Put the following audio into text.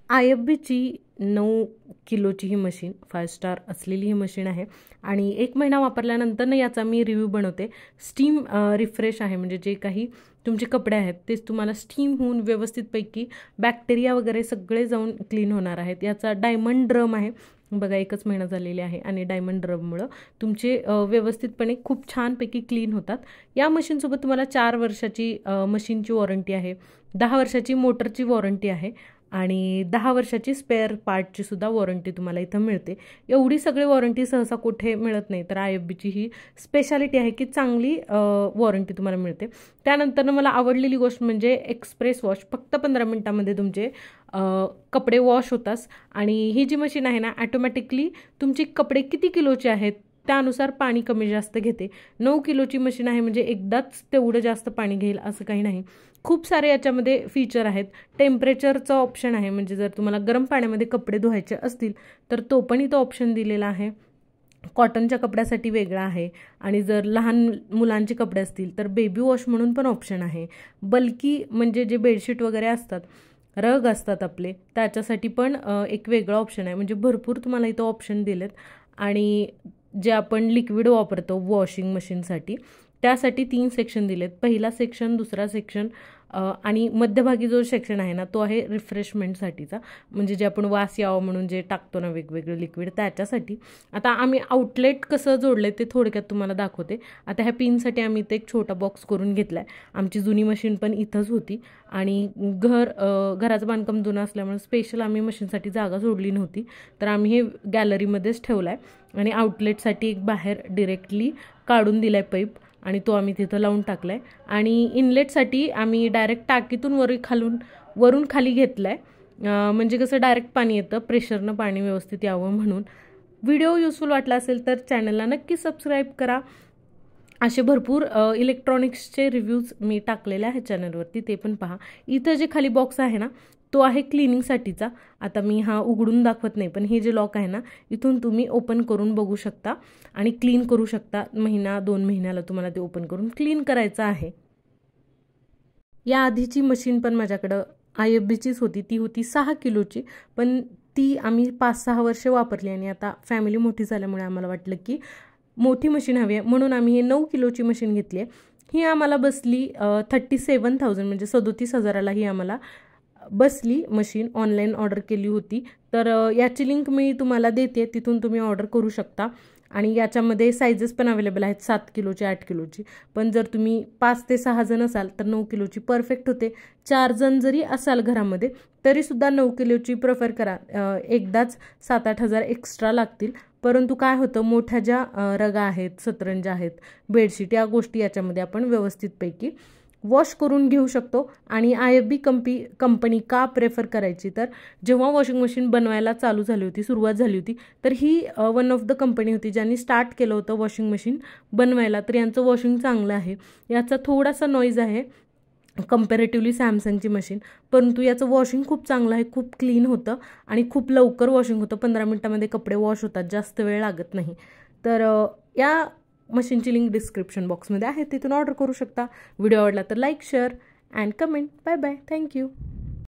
IFBची 9 किलोची ही machine 5 star असलेली ही machine आहे आणि 1 महिना वापरल्यानंतर याचा मी रिव्ह्यू बनवते। स्टीम रिफ्रेश आहे, म्हणजे जे काही तुमचे कपडे आहेत तेच तुम्हाला स्टीम होऊन व्यवस्थितपैकी बॅक्टेरिया वगैरे सगळे जाऊन क्लीन होणार आहेत। याचा डायमंड ड्रम आहे बघा, 1च महिना झालेली आहे आणि डायमंड ड्रममुळे तुमचे व्यवस्थितपणे खूप छानपैकी क्लीन होतात। या मशीनसोबत तुम्हाला 4 वर्षाची मशीनची वॉरंटी आहे, 10 वर्षाची मोटरची वॉरंटी आहे आणि 10 वर्षाची स्पेअर पार्टची सुद्धा वॉरंटी तुम्हाला इथं मिळते। एवढी सगळी वॉरंटी सहसा कुठे मिळत नाही, तर IFBची ही स्पेशालिटी आहे की चांगली वॉरंटी तुम्हाला मिळते। त्यानंतर मला आवडलेली गोष्ट म्हणजे एक्सप्रेस वॉश, फक्त 15 मिनिटांमध्ये तुमचे कपडे वॉश होतात आणि ही जी मशीन आहे ना ऑटोमॅटिकली तुमची कपडे किती किलोचे आहेत त्यानुसार पाणी कमी जास्त घेते। 9 किलोची मशीन आहे म्हणजे एकदाच तेवढं जास्त पाणी घेईल असं काही नाही। खूप सारे याच्यामध्ये फीचर आहेत। टेम्परेचरचा ऑप्शन आहे, म्हणजे जर तुम्हाला गरम पाण्यामध्ये कपडे धुवायचे असतील तर तो पण इथं ऑप्शन दिलेला आहे। कॉटनच्या कपड्यासाठी वेगळा आहे आणि जर लहान मुलांचे कपडे असतील तर बेबी वॉश म्हणून पण ऑप्शन आहे। बल्की म्हणजे जे बेडशीट वगैरे असतात, रग असतात आपले, त्याच्यासाठी पण एक वेगळा ऑप्शन आहे। म्हणजे भरपूर तुम्हाला इथं ऑप्शन दिलेत आणि जे आपण लिक्विड वापरतो वॉशिंग मशीनसाठी त्यासाठी 3 सेक्शन दिलेत। पहिला सेक्शन, दुसरा सेक्शन आणि मध्यभागी जो सेक्शन आहे ना तो आहे रिफ्रेशमेंटसाठीचा, म्हणजे जे आपण वास यावं म्हणून जे टाकतो ना वेगवेगळे लिक्विड त्याच्यासाठी। आता आम्ही आउटलेट कसं जोडले ते थोडक्यात तुम्हाला दाखवते। आता ह्या पिनसाठी आम्ही इथे एक छोटा बॉक्स करून घेतलाय। आमची जुनी मशीन पण इथंच होती आणि घराचं बांधकाम जुनं असल्यामुळे स्पेशल आम्ही मशीनसाठी जागा सोडली नव्हती, तर आम्ही हे गॅलरीमध्येच ठेवलाय आणि आउटलेटसाठी एक बाहेर डिरेक्टली काढून दिलाय पाईप आणि तो आम्ही तिथं लावून टाकलाय आणि इनलेटसाठी आम्ही डायरेक्ट टाकीतून वरून खाली घेतलाय, म्हणजे कसं डायरेक्ट पाणी येतं, प्रेशरनं पाणी व्यवस्थित यावं म्हणून। व्हिडिओ युजफुल वाटला असेल तर चॅनलला नक्की सबस्क्राईब करा। असे भरपूर इलेक्ट्रॉनिक्सचे रिव्ह्यूज मी टाकलेले आहेत चॅनलवरती, ते पण पहा। इथं जे खाली बॉक्स आहे ना तो आहे क्लिनिंगसाठीचा। आता मी हा उघडून दाखवत नाही, पण हे जे लॉक आहे ना इथून तुम्ही ओपन करून बघू शकता आणि क्लीन करू शकता। 1-2 महिन्याला तुम्हाला ते ओपन करून क्लीन करायचं आहे। या आधीची मशीन पण माझ्याकडं IFBचीच होती, ती होती 6 किलोची, पण ती आम्ही 5-6 वर्ष वापरली आणि आता फॅमिली मोठी झाल्यामुळे आम्हाला वाटलं की मोठी मशीन हवी आहे, म्हणून आम्ही हे 9 किलोची मशीन घेतली आहे। ही आम्हाला बसली 37,000 म्हणजे 37,000ला ही आम्हाला बसली मशीन। ऑनलाईन ऑर्डर केली होती, तर याची लिंक मी तुम्हाला देते, तिथून तुम्ही ऑर्डर करू शकता आणि याच्यामध्ये साईजेस पण अवेलेबल आहेत, 7 किलोची, 8 किलोची। पण जर तुम्ही 5 ते 6 जण असाल तर 9 किलोची परफेक्ट होते। 4 जण जरी असाल घरामध्ये तरीसुद्धा 9 किलोची प्रेफर करा। एकदाच 7-8 हजार एक्स्ट्रा लागतील, परंतु काय होतं मोठ्या ज्या रगा आहेत, सतरंजा आहेत, बेडशीट, या गोष्टी याच्यामध्ये आपण व्यवस्थितपैकी वॉश करून घेऊ शकतो। आणि IFB कंपनी का प्रेफर करायची, तर जेव्हा वॉशिंग मशीन बनवायला चालू झाली होती, सुरुवात झाली होती, तर ही वन ऑफ द कंपनी होती ज्यांनी स्टार्ट केलं होतं वॉशिंग मशीन बनवायला। तर यांचं वॉशिंग चांगलं आहे, याचा थोडासा नॉईज आहे कंपॅरेटिव्हली सॅमसंगची मशीन, परंतु याचं वॉशिंग खूप चांगलं आहे, खूप क्लीन होतं आणि खूप लवकर वॉशिंग होतं। 15 मिनिटांमध्ये कपडे वॉश होतात, जास्त वेळ लागत नाही। तर या मशीनची लिंक डिस्क्रिप्शन बॉक्समध्ये आहे, तिथून ऑर्डर करू शकता। व्हिडिओ आवडला तर like, share and comment. Bye bye, thank you.